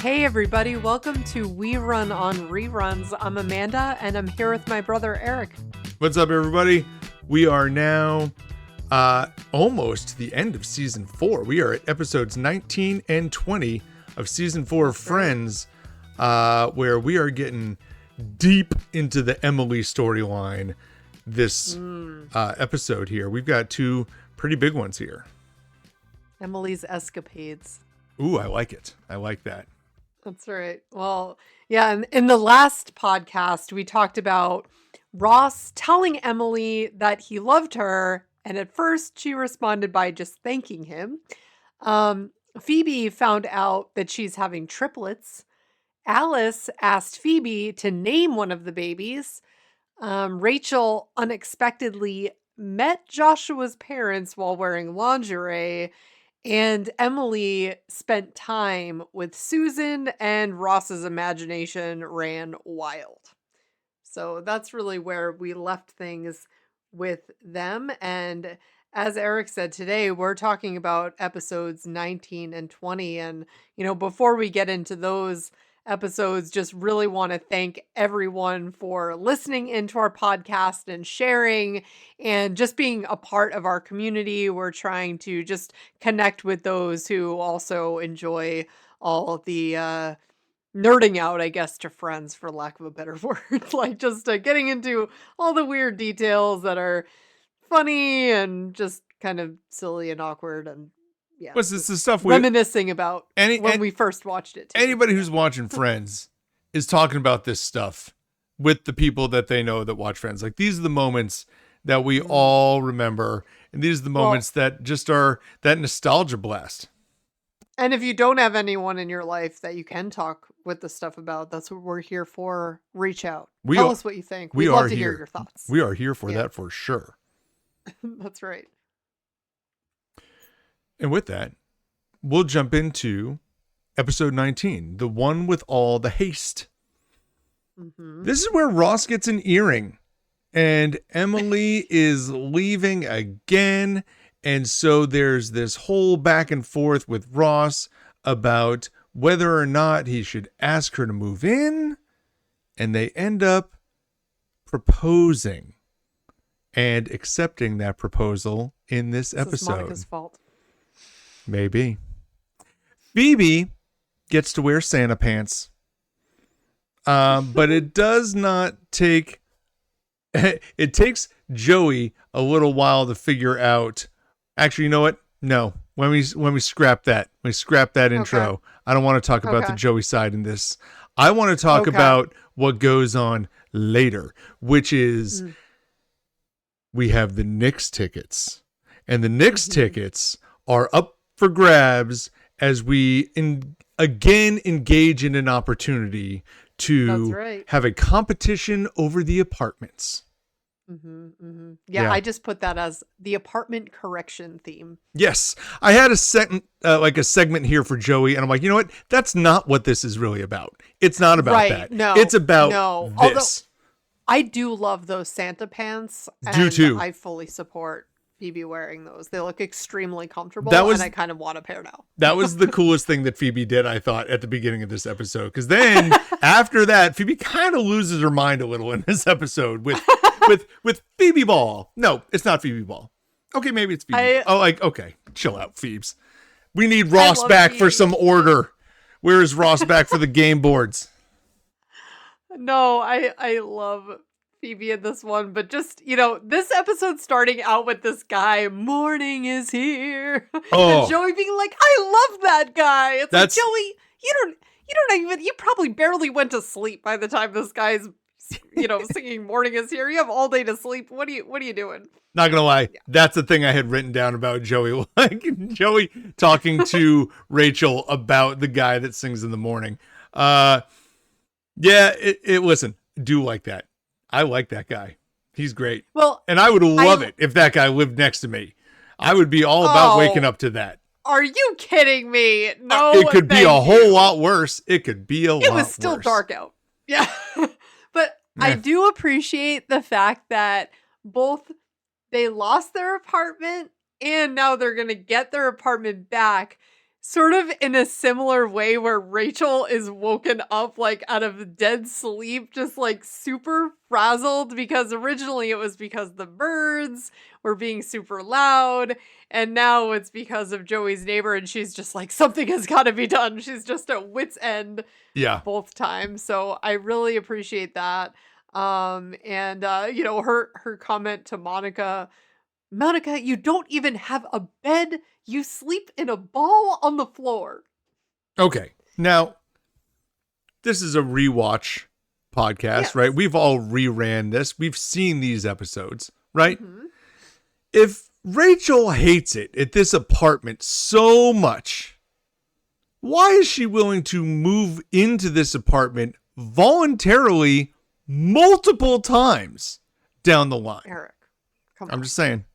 Hey everybody, welcome to We Run on Reruns. I'm Amanda and I'm here with my brother Eric. What's up everybody? We are now almost to the end of season 4. We are at episodes 19 and 20 of season 4 of Friends, where we are getting deep into the Emily storyline this episode here. We've got two pretty big ones here. Emily's escapades. Ooh, I like it. I like that. That's right. Well, yeah, and in the last podcast, we talked about Ross telling Emily that he loved her, and at first she responded by just thanking him. Phoebe found out that she's having triplets. Alice asked Phoebe to name one of the babies. Rachel unexpectedly met Joshua's parents while wearing lingerie. And Emily spent time with Susan, and Ross's imagination ran wild. So that's really where we left things with them. And as Eric said today, we're talking about episodes 19 and 20. And, before we get into those episodes, just really want to thank everyone for listening into our podcast and sharing and just being a part of our community. We're trying to just connect with those who also enjoy all the nerding out, I guess, to Friends, for lack of a better word, like just getting into all the weird details that are funny and just kind of silly and awkward. And yeah, What's this the stuff reminiscing about when we first watched it too. Anybody who's watching Friends is talking about this stuff with the people that they know that watch Friends. Like, these are the moments that we all remember, and these are the moments that just are that nostalgia blast. And if you don't have anyone in your life that you can talk with the stuff about, that's what we're here for. Reach out. Tell us what you think. We'd love to hear your thoughts. We are here for that for sure. That's right. And with that, we'll jump into episode 19, the one with all the haste. Mm-hmm. This is where Ross gets an earring and Emily is leaving again. And so there's this whole back and forth with Ross about whether or not he should ask her to move in. And they end up proposing and accepting that proposal in this episode. This is Monica's fault. Maybe. Phoebe gets to wear Santa pants. But it does not take... It takes Joey a little while to figure out... Actually, you know what? No. When we scrap that. When we scrap that intro. Okay. I don't want to talk about the Joey side in this. I want to talk about what goes on later. Which is... We have the Knicks tickets. And the Knicks tickets are up for grabs as we again engage in an opportunity to have a competition over the apartments. Yeah, I just put that as the apartment correction theme. Yes, I had a segment here for Joey, and I'm like, you know what? That's not what this is really about. It's not about that. No, it's about this. Although I do love those Santa pants. Do too. I fully support Phoebe wearing those. They look extremely comfortable, and I kind of want a pair now. That was the coolest thing that Phoebe did, I thought, at the beginning of this episode. Because then, after that, Phoebe kind of loses her mind a little in this episode with Phoebe Ball. No, it's not Phoebe Ball. Okay, maybe it's Phoebe. Okay, chill out, Phoebes. We need Ross back for some order. Where is Ross back for the game boards? No, I love Phoebe in this one, but just, this episode starting out with this guy, morning is here. And Joey being like, I love that guy. It's like, Joey, you probably barely went to sleep by the time this guy's, singing morning is here. You have all day to sleep. What are you doing? Not gonna lie, that's the thing I had written down about Joey. Like, Joey talking to Rachel about the guy that sings in the morning. Listen, do like that. I like that guy. He's great. Well, and I would love it if that guy lived next to me. I would be all about waking up to that. Are you kidding me? No, it could be a whole lot worse. It could be a lot worse. It was still dark out. Yeah. But I do appreciate the fact that both they lost their apartment and now they're going to get their apartment back. sort of in a similar way where Rachel is woken up like out of dead sleep, just like super frazzled, because originally it was because the birds were being super loud, and now it's because of Joey's neighbor, and she's just like, something has got to be done. She's just at wit's end both times. So I really appreciate that. You know, her comment to Monica, you don't even have a bed. You sleep in a ball on the floor. Okay. Now, this is a rewatch podcast, right? We've all reran this. We've seen these episodes, right? Mm-hmm. If Rachel hates it at this apartment so much, why is she willing to move into this apartment voluntarily multiple times down the line? Eric, come on. I'm just saying.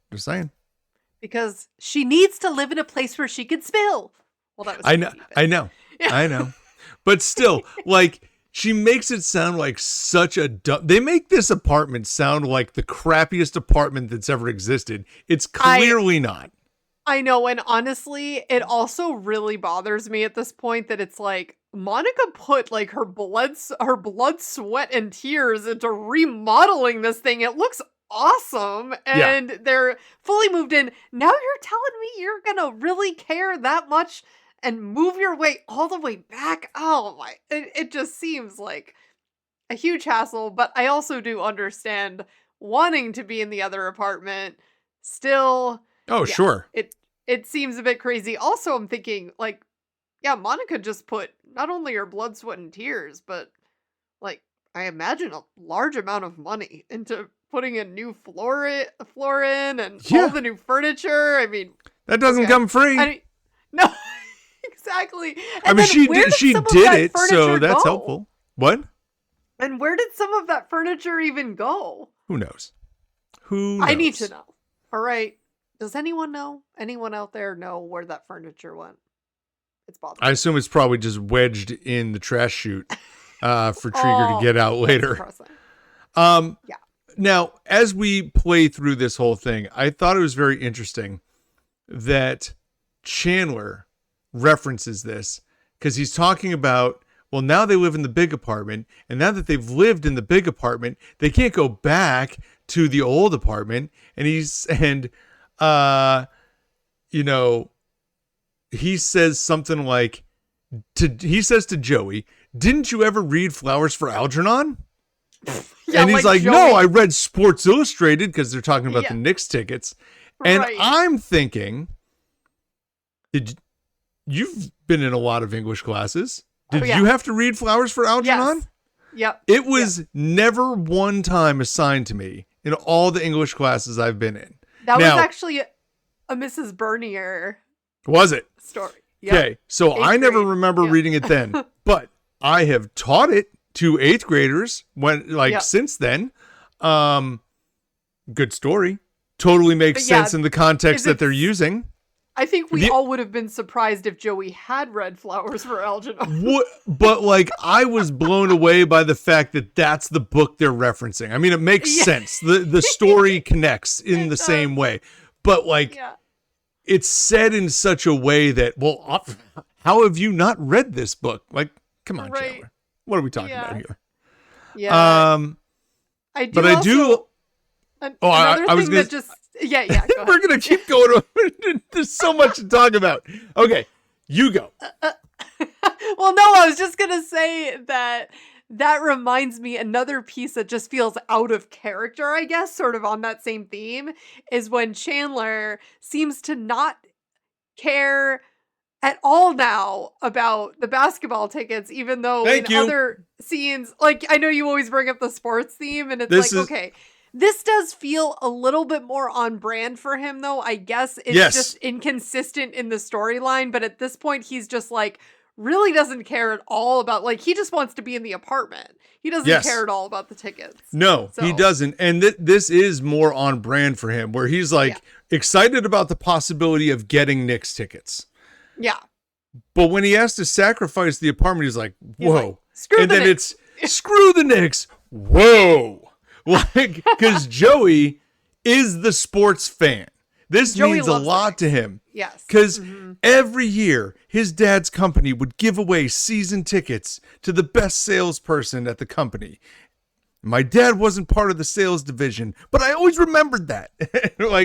Because she needs to live in a place where she can spill. Well, that was I know. But still, like, she makes it sound like such a they make this apartment sound like the crappiest apartment that's ever existed. It's clearly not. I know, and honestly, it also really bothers me at this point that it's like Monica put like her blood, sweat, and tears into remodeling this thing. It looks awesome, and they're fully moved in. Now you're telling me you're gonna really care that much and move your way all the way back? Oh my, it just seems like a huge hassle, but I also do understand wanting to be in the other apartment still. Sure. It seems a bit crazy. Also, I'm thinking, like, yeah, Monica just put not only her blood, sweat, and tears, but, like, I imagine a large amount of money into putting a new floor in and all the new furniture. I mean, that doesn't come free. No, exactly. And I mean, she did it, so that's helpful. What? And where did some of that furniture even go? Who knows? I need to know. All right. Does anyone know? Anyone out there know where that furniture went? It's bothering. I assume it's probably just wedged in the trash chute for Trigger to get out later. Now, as we play through this whole thing, I thought it was very interesting that Chandler references this because he's talking about, well, now they live in the big apartment, and now that they've lived in the big apartment, they can't go back to the old apartment. And he says something like, he says to Joey, "Didn't you ever read Flowers for Algernon?" And he's like, Joey, "No, I read Sports Illustrated," because they're talking about the Knicks tickets. And I'm thinking, you've been in a lot of English classes. Did you have to read Flowers for Algernon? Yes. Yep. It was never one time assigned to me in all the English classes I've been in. That was actually a Mrs. Bernier. Was it? Story. Yep. Okay, so I never remember reading it then, but I have taught it to 8th graders since then. Good story. Totally makes sense in the context that they're using. I think we all would have been surprised if Joey had read Flowers for Algernon. But I was blown away by the fact that that's the book they're referencing. I mean, it makes sense. The story connects in the same way. But it's said in such a way that, well, how have you not read this book? Like, come on, Chandler. What are we talking about here? Yeah. I was going to... Go We're going to keep going. There's so much to talk about. Okay, you go. Well, no, I was just going to say that reminds me, another piece that just feels out of character, I guess, sort of on that same theme, is when Chandler seems to not care at all now about the basketball tickets, even though other scenes, like, I know you always bring up the sports theme, and it's okay. This does feel a little bit more on brand for him, though. I guess it's just inconsistent in the storyline, but at this point, he's just like, really doesn't care at all about, like, he just wants to be in the apartment. He doesn't care at all about the tickets. No, he doesn't. And this is more on brand for him, where he's like excited about the possibility of getting Knicks tickets. Yeah. But when he has to sacrifice the apartment, he's like, whoa. Screw the Knicks. It's screw the Knicks. Whoa. Like, because Joey is the sports fan. This Joey means a loves lot to him. Yes. Because every year, his dad's company would give away season tickets to the best salesperson at the company. My dad wasn't part of the sales division, but I always remembered that.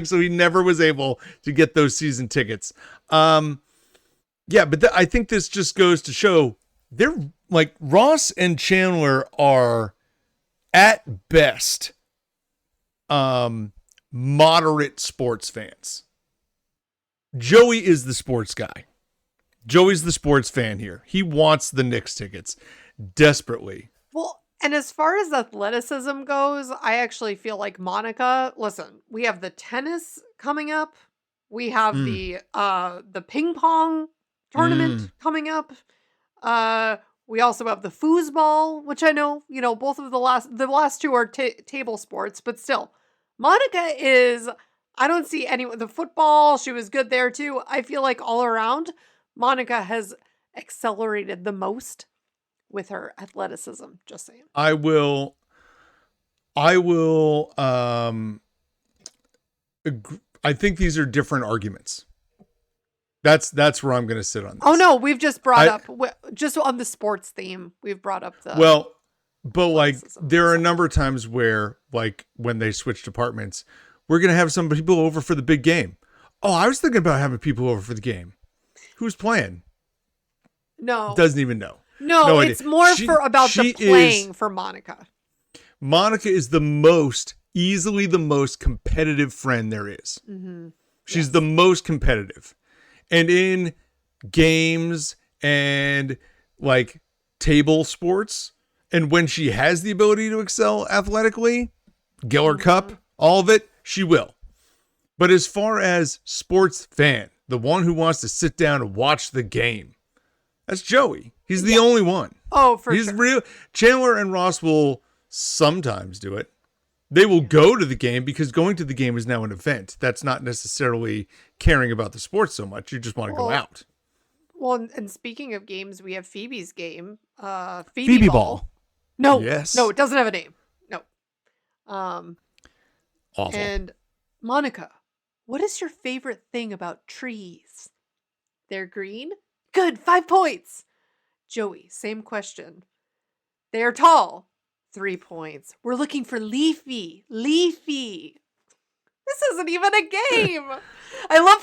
So he never was able to get those season tickets. But I think this just goes to show they're like Ross and Chandler are at best moderate sports fans. Joey is the sports guy. Joey's the sports fan here. He wants the Knicks tickets desperately. Well, and as far as athleticism goes, I actually feel like Monica, listen, we have the tennis coming up. We have the ping pong tournament coming up. We also have the foosball, which I know, both of the last two are table sports, but still, Monica is, I don't see anyone, the football, she was good there too. I feel like all around, Monica has accelerated the most with her athleticism, just saying. I will, I think these are different arguments. That's where I'm going to sit on this. Oh no, we've just brought up, just on the sports theme, we've brought up the... Well, but like, there are a number of times where, like, when they switch departments, we're going to have some people over for the big game. Oh, I was thinking about having people over for the game. Who's playing? No. Doesn't even know. No, it's idea. More about the playing for Monica. Monica is easily the most competitive friend there is. Mm-hmm. She's the most competitive. And in games and like table sports, and when she has the ability to excel athletically, Geller Cup, all of it, she will. But as far as sports fan, the one who wants to sit down and watch the game, that's Joey. He's the only one. Oh, for sure. He's real. Chandler and Ross will sometimes do it. They will go to the game because going to the game is now an event. That's not necessarily caring about the sports so much. You just want to go out. Well, and speaking of games, we have Phoebe's game. Phoebe Ball. No, yes. No, it doesn't have a name. No. Awful. And Monica, what is your favorite thing about trees? They're green? Good, 5 points. Joey, same question. They are tall. 3 points. We're looking for leafy. Leafy. This isn't even a game. I love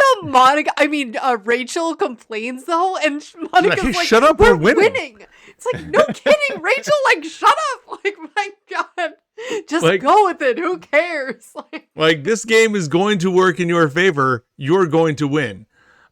how Rachel complains though, and Monica's like, shut up, we're winning. It's like, no kidding, Rachel, like, shut up. Like, my God. Just go with it. Who cares? Like, this game is going to work in your favor. You're going to win.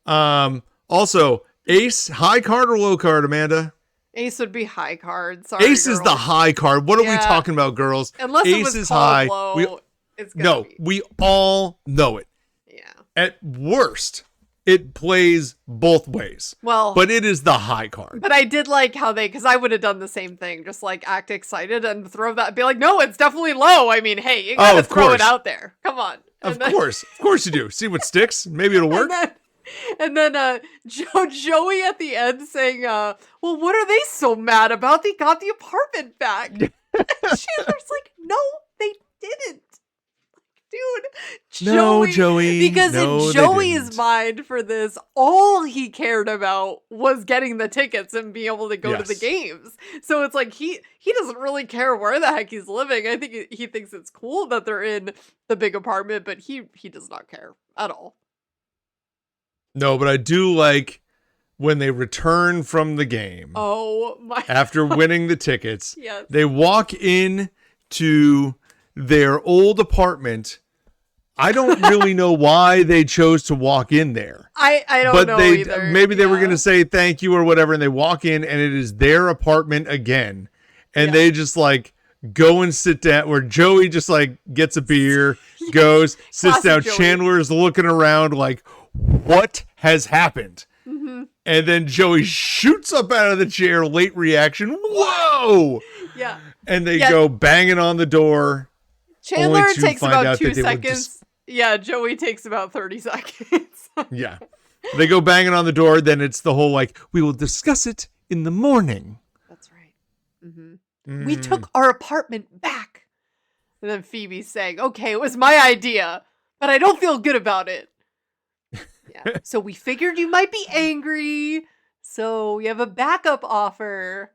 Also, Ace, high card or low card, Amanda? Ace would be high card. Sorry, Ace is the high card. What are we talking about, girls? Unless Ace it was is high. Low, it's gonna be. We all know it. Yeah. At worst, it plays both ways. Well, but it is the high card. But I did like how because I would have done the same thing, just like act excited and throw that, be like, no, it's definitely low. I mean, hey, you gotta throw it out there. Come on. Of course you do. See what sticks. Maybe it'll work. And then Joey at the end saying, well, what are they so mad about? They got the apartment back. Chandler's like, no, they didn't. Dude, Joey. Because in Joey's mind for this, all he cared about was getting the tickets and being able to go to the games. So it's like he doesn't really care where the heck he's living. I think he thinks it's cool that they're in the big apartment, but he does not care at all. No, but I do like when they return from the game. Oh my! After winning the tickets, yes. They walk in to their old apartment. I don't really know why they chose to walk in there. I don't know either. Maybe they were going to say thank you or whatever, and they walk in and it is their apartment again. And they just like go and sit down where Joey just like gets a beer, goes, sits down. Joey. Chandler's looking around like, what has happened? Mm-hmm. And then Joey shoots up out of the chair, late reaction. Whoa! Yeah. And they go banging on the door. Chandler takes about 2 seconds. Yeah, Joey takes about 30 seconds. Yeah. They go banging on the door, then it's the whole like, we will discuss it in the morning. That's right. Mm-hmm. We took our apartment back. And then Phoebe's saying, okay, it was my idea, but I don't feel good about it. Yeah. So we figured you might be angry. So we have a backup offer.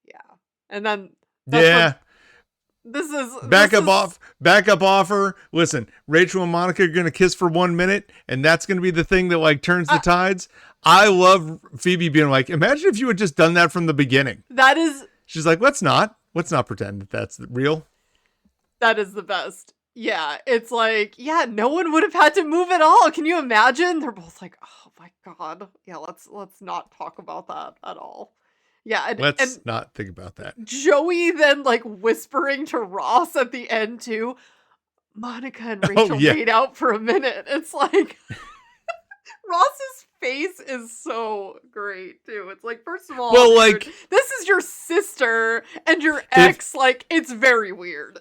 Yeah. And then this is backup offer. Listen, Rachel and Monica are going to kiss for 1 minute, and that's going to be the thing that like turns the tides. I love Phoebe being like, imagine if you had just done that from the beginning. She's like, let's not pretend that that's real. That is the best. Yeah, it's like, yeah, no one would have had to move at all. Can you imagine? They're both like, oh my God. Yeah, let's not talk about that at all. Yeah, let's not think about that. Joey then like whispering to Ross at the end too. Monica and Rachel made out for a minute. It's like Ross's face is so great too. It's like, first of all, dude, this is your sister and your ex. Like, it's very weird.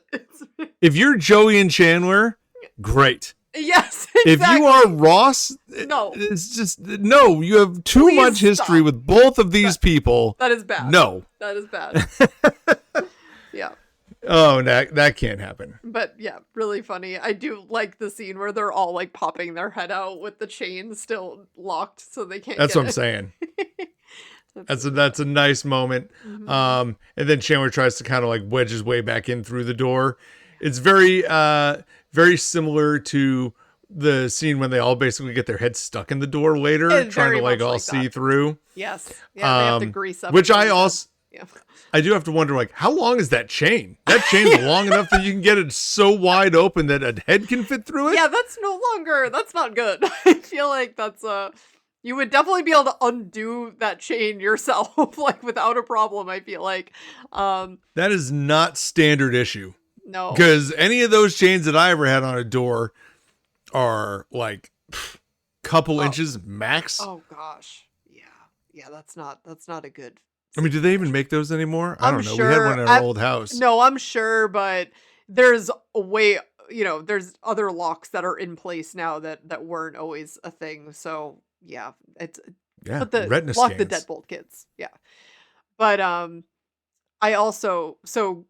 If you're Joey and Chandler, great. Yes, exactly. If you are Ross, no, it's just no. You have too much history with both of these people. That is bad. No, that is bad. Yeah. Oh, that can't happen. But yeah, really funny. I do like the scene where they're all like popping their head out with the chain still locked, so they can't. That's what I'm saying. That's a nice moment. Mm-hmm. And then Chandler tries to kind of like wedge his way back in through the door. It's very similar to the scene when they all basically get their heads stuck in the door later, trying to like all see through. Yes. Yeah, they have to grease up. Which I do have to wonder, like, how long is that chain? That chain's long enough that you can get it so wide open that a head can fit through it? Yeah, that's not good. I feel like that's you would definitely be able to undo that chain yourself, like, without a problem, I feel like. That is not standard issue. No. Because any of those chains that I ever had on a door are, like, couple inches max. Oh, gosh. Yeah. Yeah, that's not a good... I mean, do they even make those anymore? I don't know. We had one in our old house. No, I'm sure, but there's a way, there's other locks that are in place now that weren't always a thing. So yeah, but retina lock scans. the deadbolt kids. Yeah. But I also, so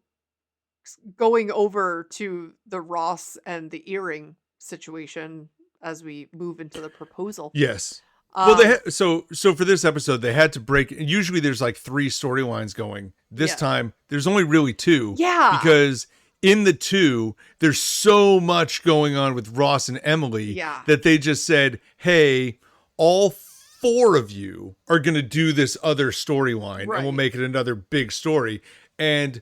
going over to the Ross and the earring situation as we move into the proposal. Yes. Well, so for this episode, they had to break. Usually there's like 3 storylines going. This time, there's only really 2. Yeah. Because in the 2, there's so much going on with Ross and Emily that they just said, hey, all 4 of you are going to do this other storyline and we'll make it another big story. And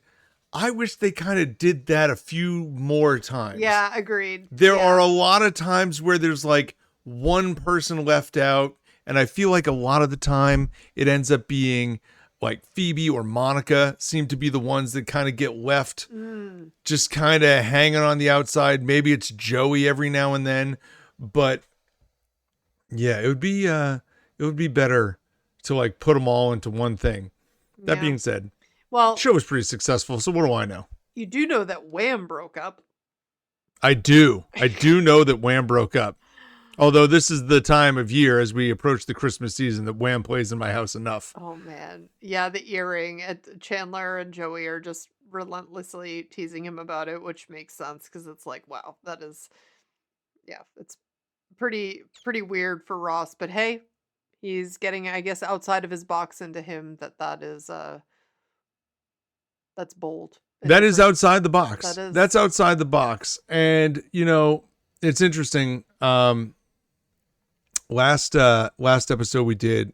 I wish they kind of did that a few more times. Yeah, agreed. There are a lot of times where there's like one person left out. And I feel like a lot of the time it ends up being like Phoebe or Monica seem to be the ones that kind of get left just kind of hanging on the outside. Maybe it's Joey every now and then. But yeah, it would be better to like put them all into one thing. That being said, the show was pretty successful. So what do I know? You do know that Wham broke up. I do know that Wham broke up. Although this is the time of year as we approach the Christmas season that Wham plays in my house enough. Oh, man. Yeah, the earring. Chandler and Joey are just relentlessly teasing him about it, which makes sense because it's like, wow, that is, it's pretty pretty weird for Ross. But hey, he's getting, I guess, outside of his box into him that is, that's bold. That is outside the box. That's outside the box. And, it's interesting. Last episode we did,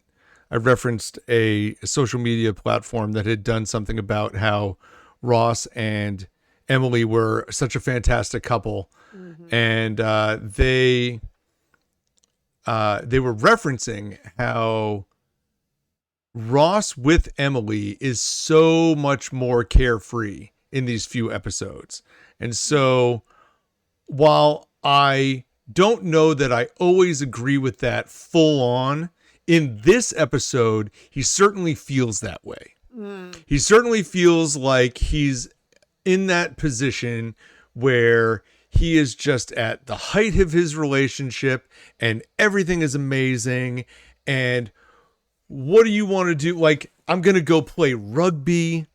I referenced a social media platform that had done something about how Ross and Emily were such a fantastic couple, and they were referencing how Ross with Emily is so much more carefree in these few episodes, and so while I don't know that I always agree with that full on, in this episode, he certainly feels that way. He certainly feels like he's in that position where he is just at the height of his relationship and everything is amazing. And what do you want to do? Like, I'm going to go play rugby.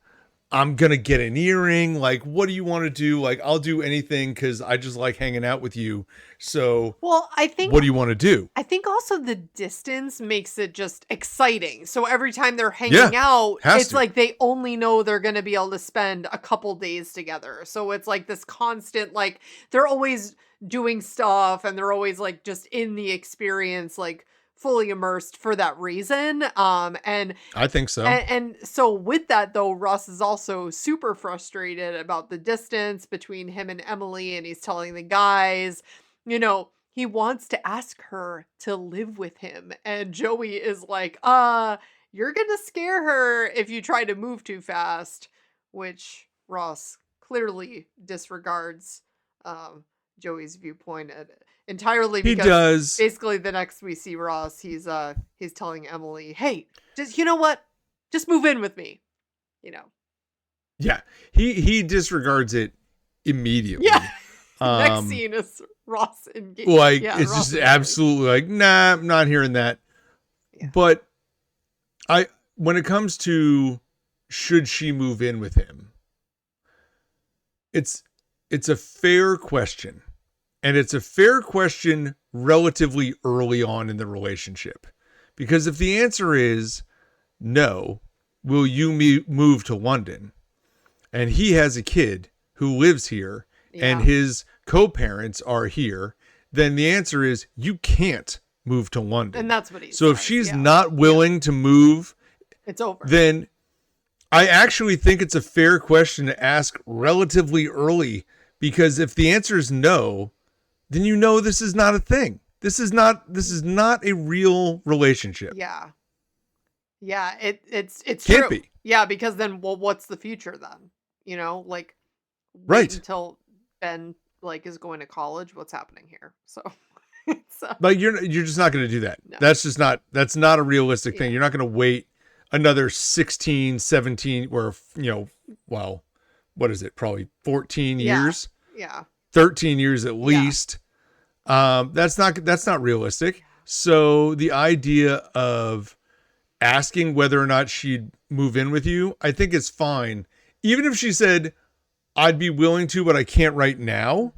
I'm going to get an earring. Like, what do you want to do? Like, I'll do anything because I just like hanging out with you. So, well, I think, what do you want to do? I think also the distance makes it just exciting. So every time they're hanging out, it's like they only know they're going to be able to spend a couple days together. So it's like this constant, like, they're always doing stuff and they're always like just in the experience, like fully immersed for that reason. And I think so. And so with that though, Russ is also super frustrated about the distance between him and Emily, and he's telling the guys, you know, he wants to ask her to live with him. And Joey is like, you're gonna scare her if you try to move too fast, which Ross clearly disregards Joey's viewpoint entirely, because he does. Basically the next we see Ross, he's telling Emily, hey, just, you know what? Just move in with me. You know. Yeah. He disregards it immediately. Yeah. Next scene is Ross engaged. Like, it's Ross just absolutely like, nah, I'm not hearing that. Yeah. But when it comes to should she move in with him, it's a fair question. And it's a fair question relatively early on in the relationship. Because if the answer is no, will you move to London? And he has a kid who lives here, and his co-parents are here, then the answer is you can't move to London. And that's what he So says. If she's not willing to move, it's over. Then I actually think it's a fair question to ask relatively early, because if the answer is no, then you know this is not a thing. This is not a real relationship. Yeah. Yeah, it's Can't true. be. Yeah, because then, well, what's the future then? You know, like, right until Ben like is going to college. What's happening here? So, but you're just not going to do that. No. That's not a realistic thing. You're not going to wait another 16, 17, or well, what is it? Probably 14 years. Yeah. 13 years at least. That's not realistic. So the idea of asking whether or not she'd move in with you, I think is fine. Even if she said, I'd be willing to, but I can't right now,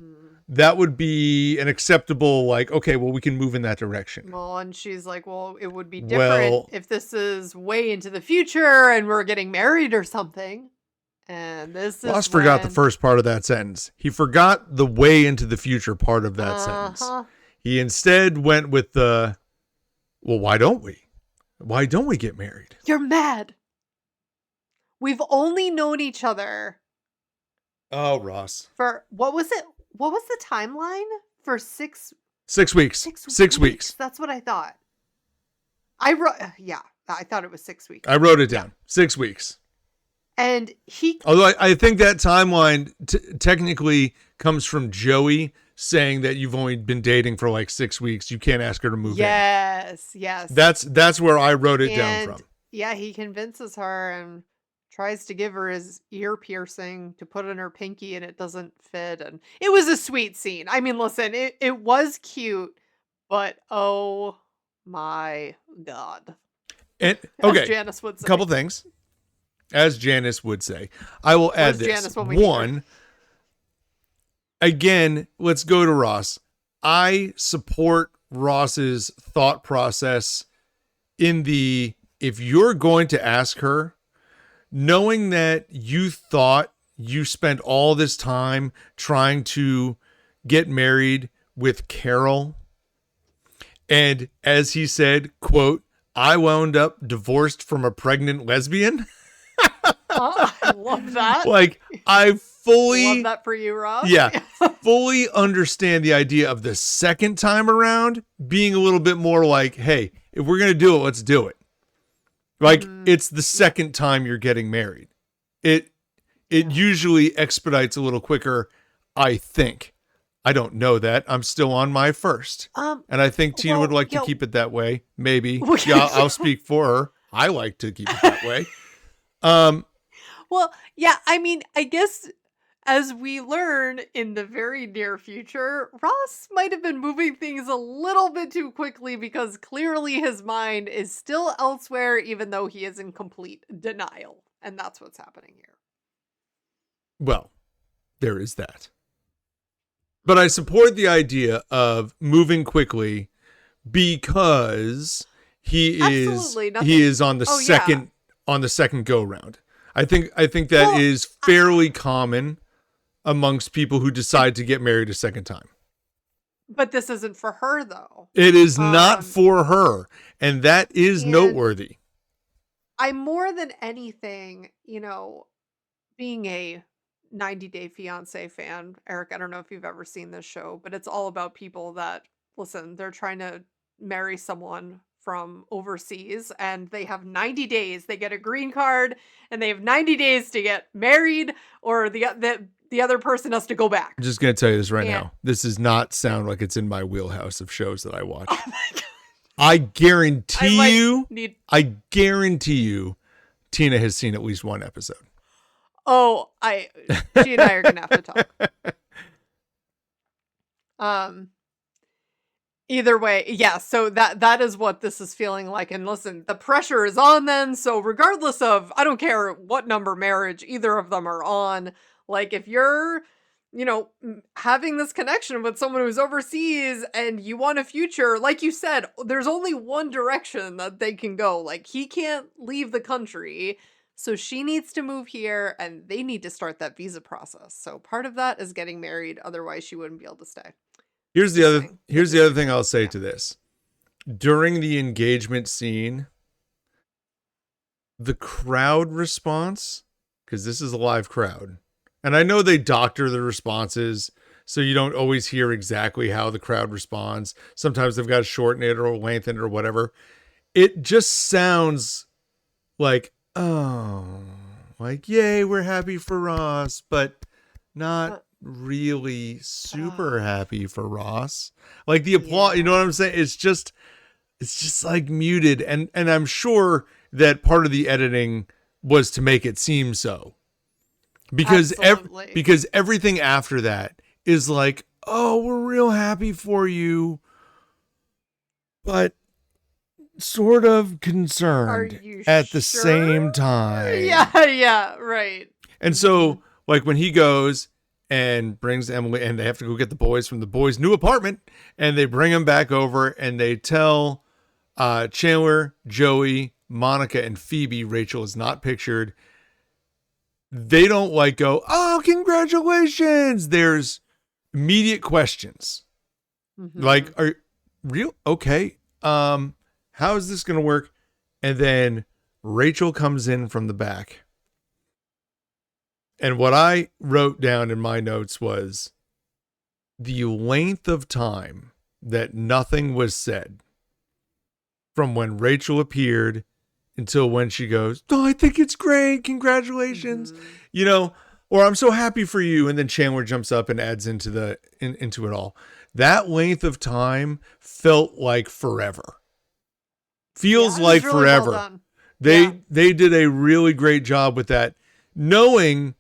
that would be an acceptable, like, okay, well, we can move in that direction. Well, and she's like, well, it would be different if this is way into the future and we're getting married or something. And this Ross forgot the first part of that sentence. He forgot the way into the future part of that sentence. He instead went with the, well, why don't we? Why don't we get married? You're mad. We've only known each other. Oh, Ross. For, what was it? What was the timeline? For 6 weeks. 6 weeks. That's what I thought. I thought it was 6 weeks. I wrote it down. 6 weeks. And although I think that timeline technically comes from Joey saying that you've only been dating for like 6 weeks. You can't ask her to move in. Yes. That's where I wrote it down from. Yeah, he convinces her and tries to give her his ear piercing to put in her pinky, and it doesn't fit. And it was a sweet scene. I mean, listen, it was cute, but oh my God. And okay, as Janice would say. Couple things. As Janice would say, I will add this. One, again, let's go to Ross. I support Ross's thought process in the, if you're going to ask her, knowing that you thought you spent all this time trying to get married with Carol, and as he said, quote, I wound up divorced from a pregnant lesbian. I love that. Like, I fully love that for you, Ross. Yeah, fully understand the idea of the second time around being a little bit more like, hey, if we're gonna do it, let's do it. Like, it's the second time you're getting married. It usually expedites a little quicker, I think. I don't know that. I'm still on my first. And I think Tina would like to keep it that way. Maybe. Yeah, I'll speak for her. I like to keep it that way. Well, yeah, I mean, I guess as we learn in the very near future, Ross might have been moving things a little bit too quickly, because clearly his mind is still elsewhere, even though he is in complete denial. And that's what's happening here. Well, there is that. But I support the idea of moving quickly because he is on the second go round. I think that is fairly common amongst people who decide to get married a second time. But this isn't for her, though. It is not for her, and that is noteworthy. I more than anything, being a 90 Day Fiancé fan, Eric, I don't know if you've ever seen this show, but it's all about people that, listen, they're trying to marry someone from overseas and they have 90 days. They get a green card and they have 90 days to get married, or the other person has to go back. I'm just going to tell you this right now. This does not sound like it's in my wheelhouse of shows that I watch. Oh my God. I guarantee you, Tina has seen at least one episode. Oh, she and I are going to have to talk. Either way, yeah, so that is what this is feeling like. And listen, the pressure is on then. So regardless of, I don't care what number marriage either of them are on, like if you're, having this connection with someone who's overseas and you want a future, like you said, there's only one direction that they can go. Like he can't leave the country. So she needs to move here and they need to start that visa process. So part of that is getting married. Otherwise she wouldn't be able to stay. Here's the other thing I'll say to this. During the engagement scene, the crowd response, because this is a live crowd, and I know they doctor the responses, so you don't always hear exactly how the crowd responds. Sometimes they've got to shorten it or lengthen it or whatever. It just sounds like, yay, we're happy for Ross, but not really super happy for Ross. Like the applause, you know what I'm saying? It's just like muted, and I'm sure that part of the editing was to make it seem so, because everything after that is like, oh, we're real happy for you, but sort of concerned at the same time. Yeah, right. And so like when he goes and brings Emily, and they have to go get the boys from the boys' new apartment, and they bring them back over, and they tell Chandler, Joey, Monica, and Phoebe, Rachel is not pictured. They don't go, oh, congratulations. There's immediate questions. Mm-hmm. Like, are real? Okay. How is this going to work? And then Rachel comes in from the back. And what I wrote down in my notes was the length of time that nothing was said from when Rachel appeared until when she goes, oh, I think it's great. Congratulations. Mm-hmm. Or I'm so happy for you. And then Chandler jumps up and adds into it all. That length of time felt like forever. Feels like forever. Well they did a really great job with that, knowing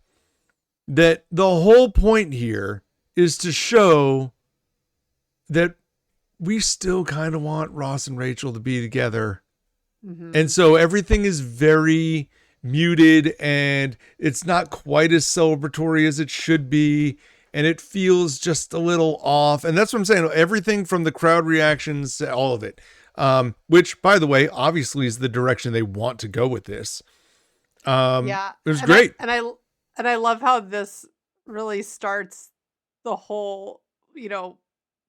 that the whole point here is to show that we still kind of want Ross and Rachel to be together. Mm-hmm. And so everything is very muted and it's not quite as celebratory as it should be. And it feels just a little off. And that's what I'm saying. Everything from the crowd reactions, all of it. Which, by the way, obviously is the direction they want to go with this. It was great. And I love how this really starts the whole,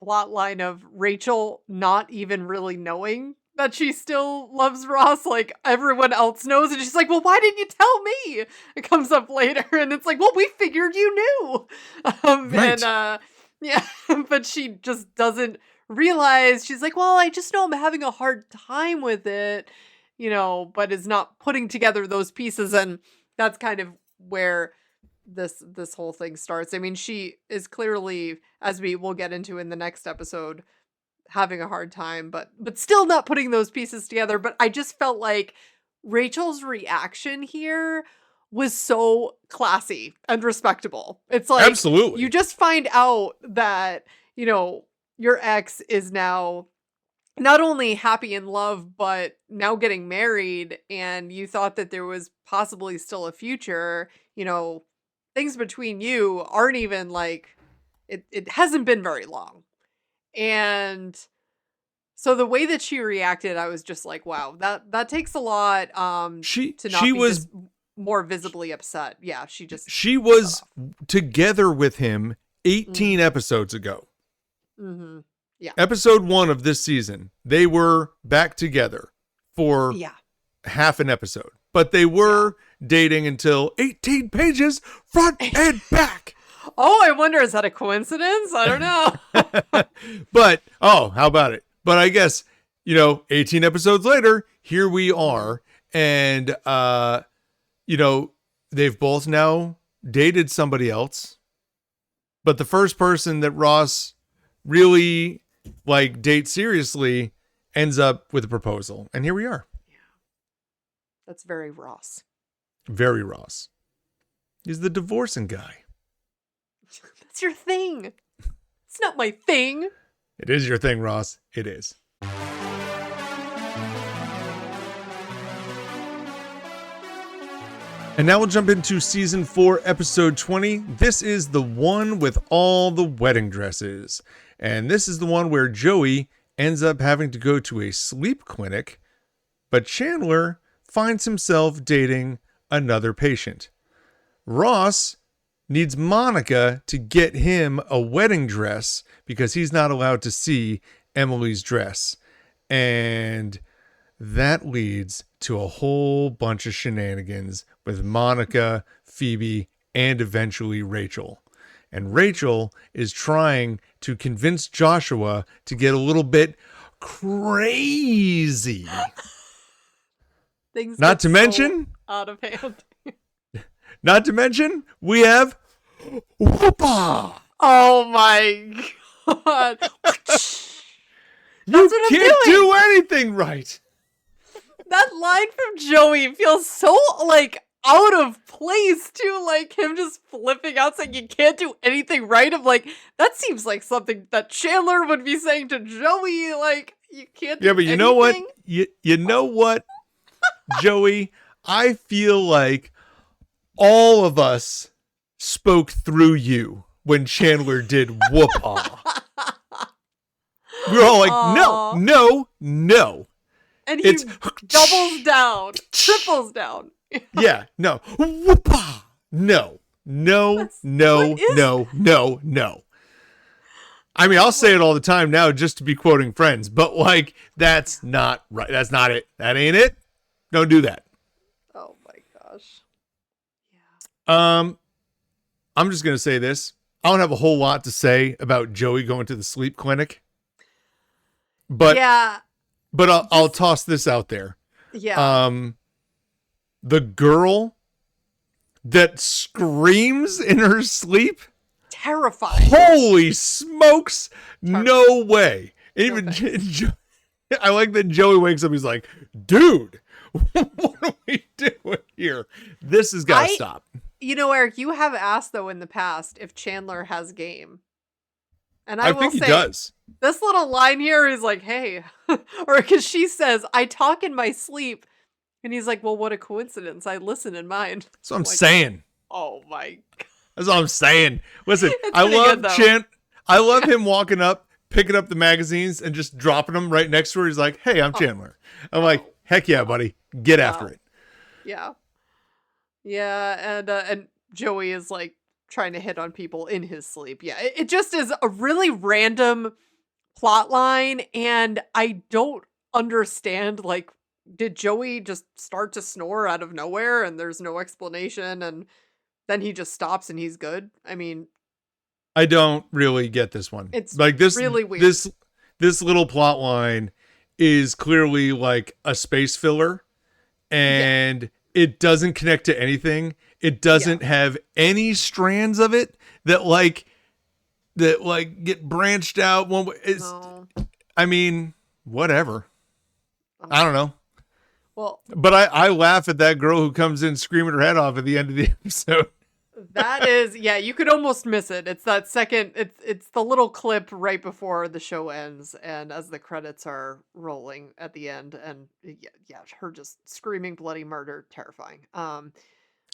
plot line of Rachel not even really knowing that she still loves Ross. Like everyone else knows. And she's like, well, why didn't you tell me? It comes up later. And it's like, well, we figured you knew. Right. And, but she just doesn't realize. She's like, well, I just know I'm having a hard time with it, but is not putting together those pieces. And that's kind of where this whole thing starts. I mean, she is clearly, as we will get into in the next episode, having a hard time, but still not putting those pieces together. But I just felt like Rachel's reaction here was so classy and respectable. It's like, absolutely, you just find out that, your ex is now not only happy in love, but now getting married, and you thought that there was possibly still a future, things between you aren't even like, it hasn't been very long. And so the way that she reacted, I was just like, wow, that takes a lot to not be just more visibly upset. Yeah, she was together with him 18 episodes ago. Mm-hmm. Yeah. Episode 1 of this season, they were back together for half an episode, but they were dating until 18 pages front and back. Oh, I wonder, is that a coincidence? I don't know. But, how about it? But I guess, 18 episodes later, here we are. And, they've both now dated somebody else. But the first person that Ross really, dates seriously ends up with a proposal. And here we are. Yeah. That's very Ross. Very Ross. He's the divorcing guy. That's your thing. It's not my thing. It is your thing, Ross. It is. And now we'll jump into season 4, episode 20. This is the one with all the wedding dresses. And this is the one where Joey ends up having to go to a sleep clinic, but Chandler finds himself dating another patient. Ross needs Monica to get him a wedding dress because he's not allowed to see Emily's dress. And that leads to a whole bunch of shenanigans with Monica, Phoebe, and eventually Rachel. And Rachel is trying to convince Joshua to get a little bit crazy. Things not to mention out of hand. Not to mention, we have whoopah. Oh my God. You can't do anything right. That line from Joey feels so out of place too. Him just flipping out saying you can't do anything right. I'm like, that seems like something that Chandler would be saying to Joey. You can't do but you anything. know what? You know what, Joey? I feel like all of us spoke through you when Chandler did whoop-ah. We were all like, no. And he doubles down, triples down. Yeah, no. Whoop-ah. No. I mean, I'll say it all the time now just to be quoting Friends, but that's not right. That's not it. That ain't it. Don't do that. Oh my gosh. Yeah. I'm just going to say this. I don't have a whole lot to say about Joey going to the sleep clinic. But I'll toss this out there. Yeah. The girl that screams in her sleep, terrifying. Holy smokes! No way. Even I like that Joey wakes up. He's like, "Dude, what are we doing here? This has got to stop." Eric, you have asked though in the past if Chandler has game. And I will think he say, does. This little line here is like, hey, or because she says, I talk in my sleep. And he's like, well, what a coincidence. I listen in mine. That's what I'm saying. Oh my God. That's what I'm saying. Listen, I love him walking up, picking up the magazines and just dropping them right next to her. He's like, hey, I'm Chandler. I'm like, heck yeah, buddy. Get after it. Yeah. Yeah. And Joey is trying to hit on people in his sleep. Yeah, it just is a really random plot line, and I don't understand, did Joey just start to snore out of nowhere and there's no explanation and then he just stops and he's good? I mean, I don't really get this one. It's this really weird. This little plot line is clearly a space filler, and it doesn't connect to anything. It doesn't have any strands of it that get branched out. I mean, whatever. I don't know. Well, but I laugh at that girl who comes in screaming her head off at the end of the episode. That is, you could almost miss it. It's that second, it's the little clip right before the show ends and as the credits are rolling at the end, and her just screaming bloody murder, terrifying.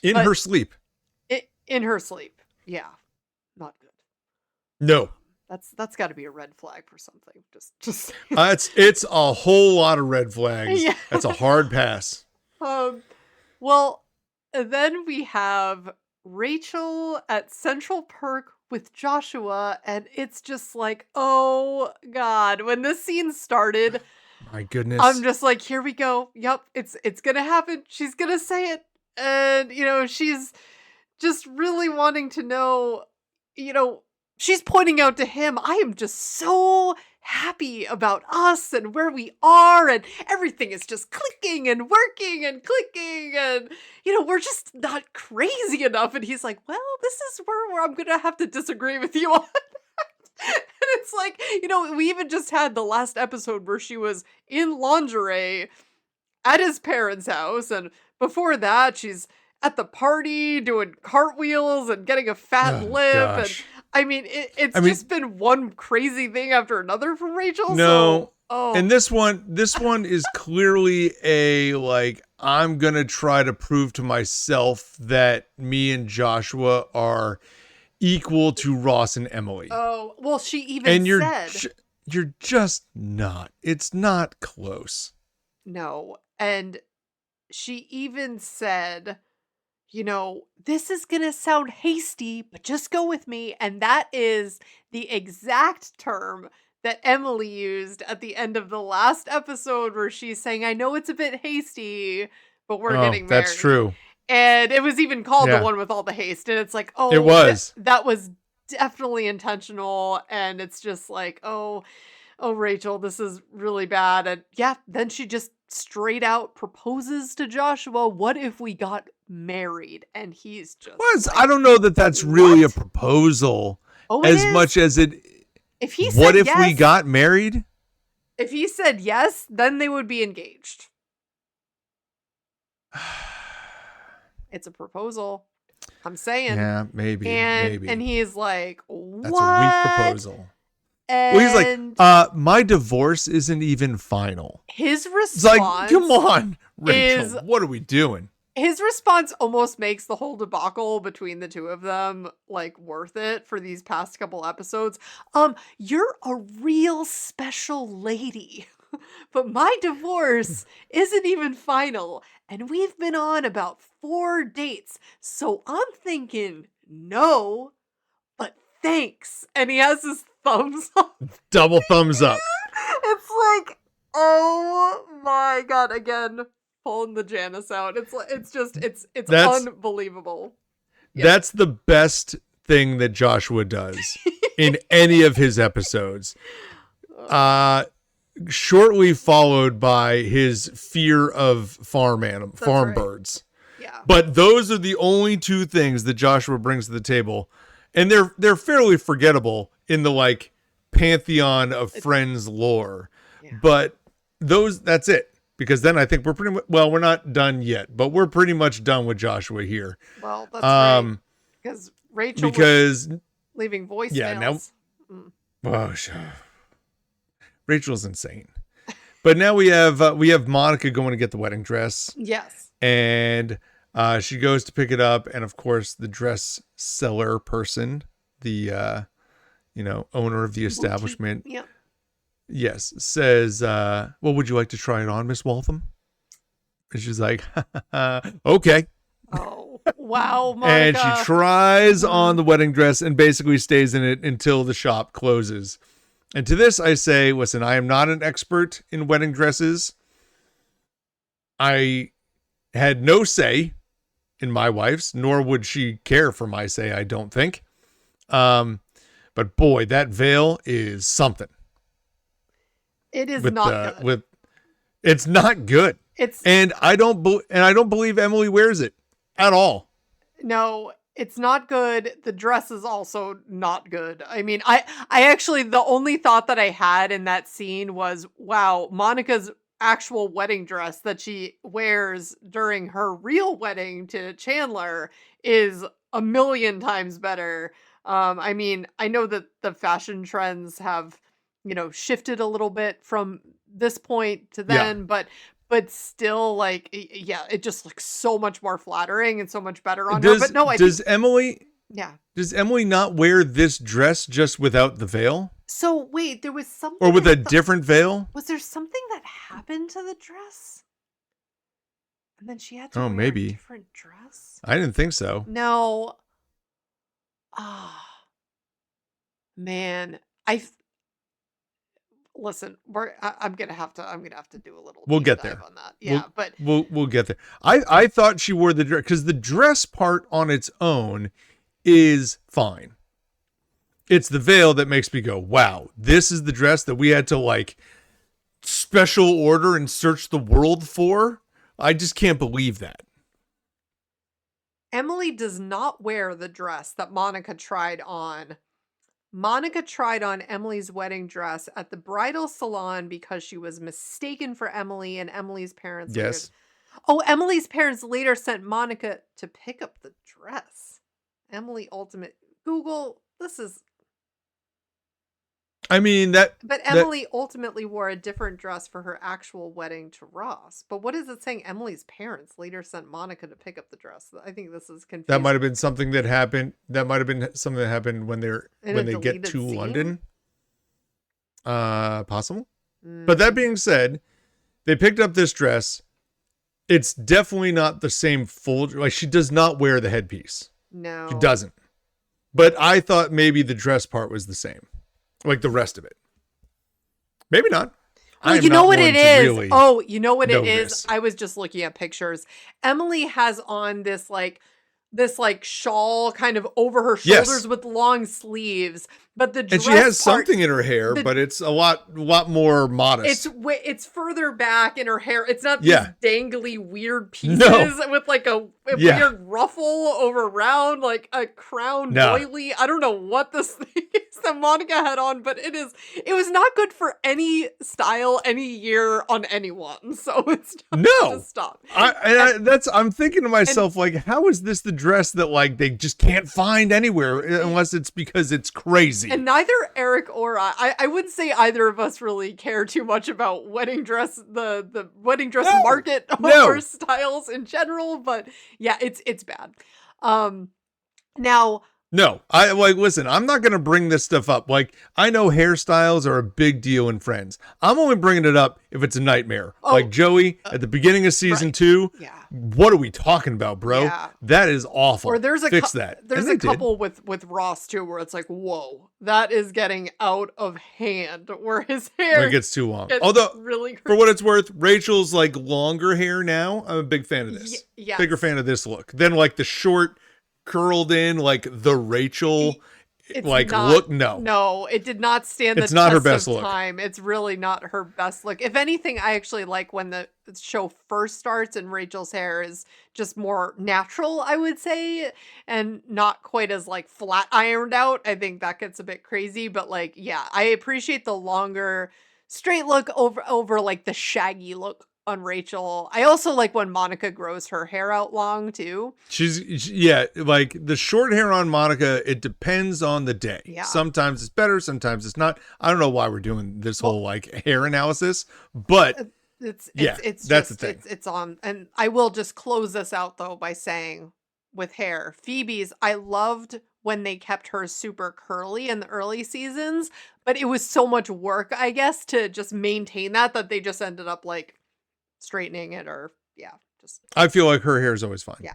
In her sleep. In her sleep. Yeah. Not good. No. That's got to be a red flag for something. Just it's a whole lot of red flags. Yeah. That's a hard pass. Well, then we have Rachel at Central Perk with Joshua, and it's just like, oh God, when this scene started, my goodness, I'm just like, here we go. Yep, it's gonna happen. She's gonna say it, and she's just really wanting to know, she's pointing out to him, I am just so happy about us and where we are, and everything is just clicking and working and clicking, and we're just not crazy enough. And he's like, well, this is where I'm gonna have to disagree with you on that. And it's like, we even just had the last episode where she was in lingerie at his parents' house, and before that she's at the party doing cartwheels and getting a fat lip. Gosh. And I mean, it's just been one crazy thing after another from Rachel. No. So, and this one is clearly a, like, I'm going to try to prove to myself that me and Joshua are equal to Ross and Emily. Oh, well, she even said. You're just not. It's not close. No. And she even said, this is going to sound hasty, but just go with me. And that is the exact term that Emily used at the end of the last episode, where she's saying, I know it's a bit hasty, but we're getting married. That's true. And it was even called The One with All the Haste. And it's like, oh, it was. That was definitely intentional. And it's just like, oh, Rachel, this is really bad. And yeah, then she just straight out proposes to Joshua, what if we got married? And he's just like, I don't know that that's really a proposal as much as it. If he said what if yes, we got married? If he said yes, then they would be engaged. It's a proposal. I'm saying. Yeah, maybe. And he's like, what? That's a weak proposal. And well, he's like, my divorce isn't even final. His response, it's like, come on, Rachel, what are we doing? His response almost makes the whole debacle between the two of them like worth it for these past couple episodes. You're a real special lady, but my divorce isn't even final, and we've been on about 4 dates, so I'm thinking no, but thanks. And he has his thumbs up. Double thumbs up. It's like, oh my God, again, pulling the Janice out. It's unbelievable. Yeah. That's the best thing that Joshua does in any of his episodes. Shortly followed by his fear of farm birds. Yeah. But those are the only 2 things that Joshua brings to the table. And they're fairly forgettable in the like pantheon of Friends lore. Yeah. But that's it. Because then I think we're pretty much, well, we're not done yet, but we're pretty much done with Joshua here. Well, that's right. Because Rachel was leaving voicemails. Yeah, now, Rachel's insane. But now we have Monica going to get the wedding dress. Yes. And she goes to pick it up, and of course the dress seller person, the owner of the establishment, yeah, yes, says, well, would you like to try it on, Miss Waltham? And she's like, okay. Oh, wow, Monica. And she tries on the wedding dress and basically stays in it until the shop closes. And to this I say, listen, I am not an expert in wedding dresses. I had no say in my wife's, nor would she care for my say, I don't think. But boy, that veil is something. It is not good. It's not good. And I don't believe Emily wears it at all. No, it's not good. The dress is also not good. I mean, I actually, the only thought that I had in that scene was, wow, Monica's actual wedding dress that she wears during her real wedding to Chandler is a million times better. I mean, I know that the fashion trends have, shifted a little bit from this point to then, but but still, like, yeah, it just looks so much more flattering and so much better on her. But no, does Emily not wear this dress just without the veil? So wait, there was something, or with a different veil? Was there something that happened to the dress? And then she had to wear maybe a different dress? I didn't think so. No. Man, listen, I'm gonna have to do a little. We'll get there on that. Yeah, but we'll get there. I thought she wore the dress because the dress part on its own is fine. It's the veil that makes me go, wow, this is the dress that we had to like special order and search the world for. I just can't believe that. Emily does not wear the dress that Monica tried on. Monica tried on Emily's wedding dress at the bridal salon because she was mistaken for Emily, and Emily's parents. Yes. Emily's parents later sent Monica to pick up the dress. Emily Google, this is. I mean But Emily ultimately wore a different dress for her actual wedding to Ross. But what is it saying? Emily's parents later sent Monica to pick up the dress. I think this is confusing. That might have been something that happened. That might have been something that happened when they get to London. Possible. But that being said, they picked up this dress. It's definitely not the same full. Like, she does not wear the headpiece. No, she doesn't. But I thought maybe the dress part was the same. Like the rest of it. Maybe not. Well, you know what it is? You know what it is? I was just looking at pictures. Emily has on this shawl kind of over her shoulders with long sleeves. But the dress and she has something in her hair, but it's a lot more modest. It's further back in her hair. It's not these dangly weird pieces with like a weird ruffle over around, like a crown doily. I don't know what this thing is that Monica had on, but it was not good for any style, any year on anyone. So it's time to stop. I'm thinking to myself, like, how is this the dress that like they just can't find anywhere unless it's because it's crazy? And neither Eric or I wouldn't say either of us really care too much about wedding dress, the wedding dress market or styles in general, but yeah, it's bad. Now. No, listen, I'm not going to bring this stuff up. Like, I know hairstyles are a big deal in Friends. I'm only bringing it up if it's a nightmare. Like Joey at the beginning of season 2. Yeah. What are we talking about, bro? Yeah. That is awful. Or there's Fix that. There's a couple with Ross too, where it's like, whoa, that is getting out of hand. Where his hair gets too long. Although, really for what it's worth, Rachel's like longer hair now. I'm a big fan of this. Bigger fan of this look than like the short, curled in like the Rachel look. No, it did not stand the test her best of time. Look. It's really not her best look. If anything, I actually like when the show first starts and Rachel's hair is just more natural, I would say, and not quite as like flat ironed out. I think that gets a bit crazy, but like, yeah, I appreciate the longer straight look over like the shaggy look on Rachel. I also like when Monica grows her hair out long too. Like the short hair on Monica, it depends on the day. Yeah. Sometimes it's better, sometimes it's not. I don't know why we're doing this whole like hair analysis, but it's that's just, the thing. It's on. And I will just close this out though by saying with hair, Phoebe's, I loved when they kept her super curly in the early seasons, but it was so much work, I guess, to just maintain that they just ended up like straightening it I feel like her hair is always fine.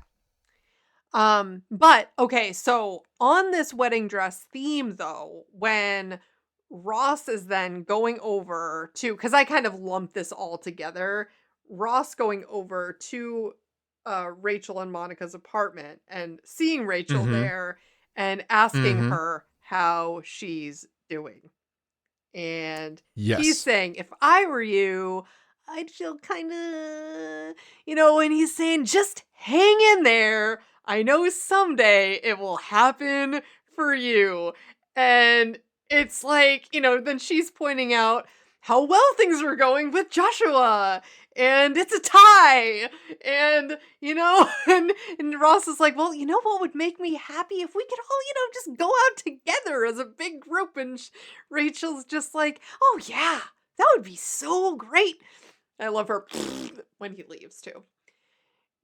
But okay, so on this wedding dress theme though, when Ross is then going over to, because I kind of lumped this all together, Ross going over to Rachel and Monica's apartment and seeing Rachel there and asking her how she's doing. And he's saying, if I were you, I'd feel kind of, and he's saying, just hang in there. I know someday it will happen for you. And it's like, then she's pointing out how well things are going with Joshua. And it's a tie. And, and Ross is like, well, what would make me happy if we could all, just go out together as a big group. And Rachel's just like, oh, yeah, that would be so great. I love her when he leaves too.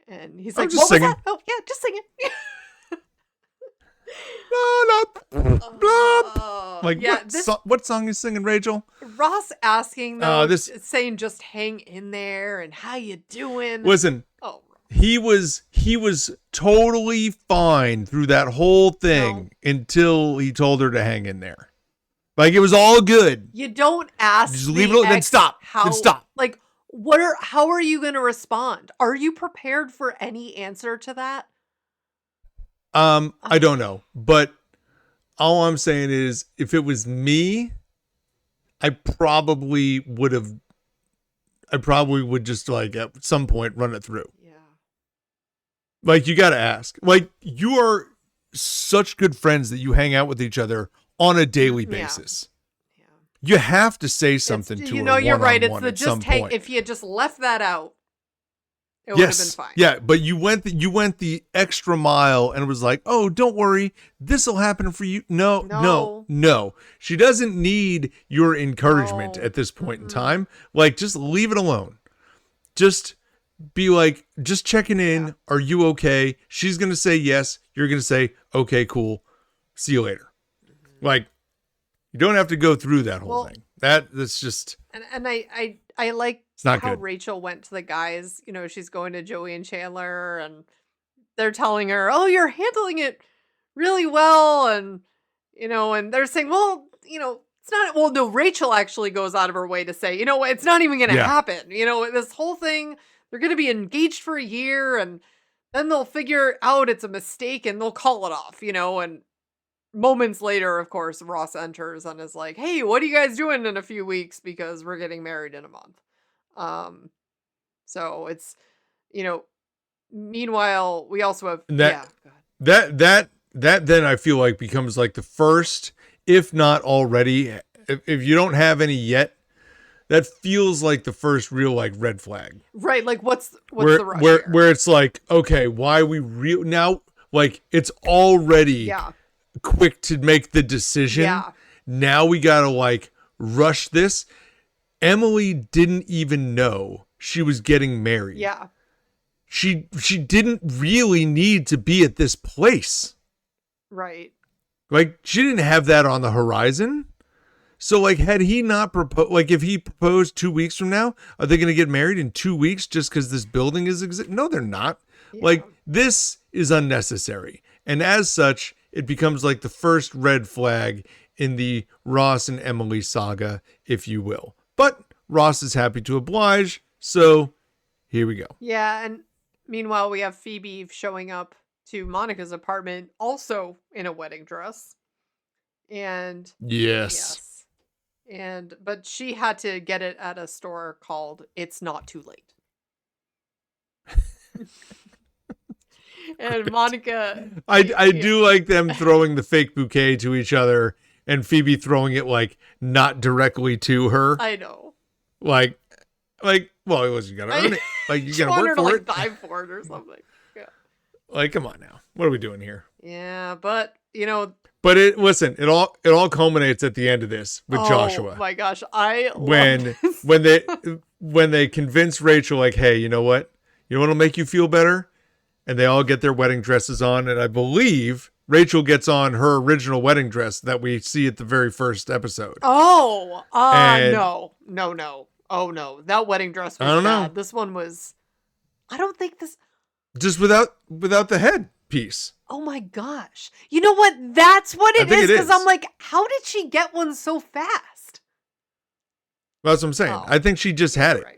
And he's I'm like, just what singing. was that? Oh, yeah, just singing. Like, yeah, what song is singing, Rachel? Ross asking, though, saying just hang in there and how you doing? Listen, he was totally fine through that whole thing until he told her to hang in there. Like, it was all good. You don't ask. Just leave it alone. Then stop. Then stop. Like, how are you going to respond? Are you prepared for any answer to that? I don't know, but all I'm saying is, if it was me, I probably would just, like, at some point run it through. Yeah. Like, you got to ask. Like, you are such good friends that you hang out with each other on a daily basis. Yeah. You have to say something to her. You know, you're right. It's the just hang. If you just left that out, it would have been fine. Yeah, but you went the extra mile and was like, "Oh, don't worry, this will happen for you." No. She doesn't need your encouragement at this point in time. Like, just leave it alone. Just be like, just checking in. Yeah. Are you okay? She's gonna say yes. You're gonna say, "Okay, cool. See you later." Mm-hmm. Like, you don't have to go through that whole thing. That's just. And I like how good. Rachel went to the guys. You know, she's going to Joey and Chandler, and they're telling her, "Oh, you're handling it really well," and you know, and they're saying, "Well, you know, it's not." Well, no, Rachel actually goes out of her way to say, "You know, it's not even going to happen." You know, this whole thing, they're going to be engaged for a year, and then they'll figure out it's a mistake, and they'll call it off. You know, and moments later, of course, Ross enters and is like, "Hey, what are you guys doing in a few weeks? Because we're getting married in a month." So it's, you know, meanwhile, we also have that then I feel like becomes like the first, if not already, if you don't have any yet, that feels like the first real, like, red flag. Right. Like, what's the rush here? Where it's like, okay, why are we now, like, it's already quick to make the decision. Yeah. Now we gotta, like, rush this. Emily didn't even know she was getting married. Yeah. She didn't really need to be at this place. Right. Like, she didn't have that on the horizon. So, like, had he not proposed, like, if he proposed 2 weeks from now, are they going to get married in 2 weeks just because this building is No, they're not. Yeah. Like, this is unnecessary. And as such, it becomes like the first red flag in the Ross and Emily saga, if you will. But Ross is happy to oblige, so here we go. Yeah, and meanwhile, we have Phoebe showing up to Monica's apartment, also in a wedding dress. And yes. But she had to get it at a store called It's Not Too Late. And Monica, I do like them throwing the fake bouquet to each other, and Phoebe throwing it, like, not directly to her. I know. Like, well, it was, you gotta earn it. Like, you gotta work for it. Die for it or something. Yeah. Like, come on now. What are we doing here? Yeah, but, you know. But it all culminates at the end of this with Joshua. Oh my gosh, when they convince Rachel, like, hey, you know what? You know what'll make you feel better? And they all get their wedding dresses on, and I believe Rachel gets on her original wedding dress that we see at the very first episode. Oh, no. Oh no, that wedding dress was bad. Know. This one was, I don't think this. Just without the head piece. Oh my gosh. You know what? That's what it is, because I'm like, how did she get one so fast? Well, that's what I'm saying. Oh, I think she just had it. Right.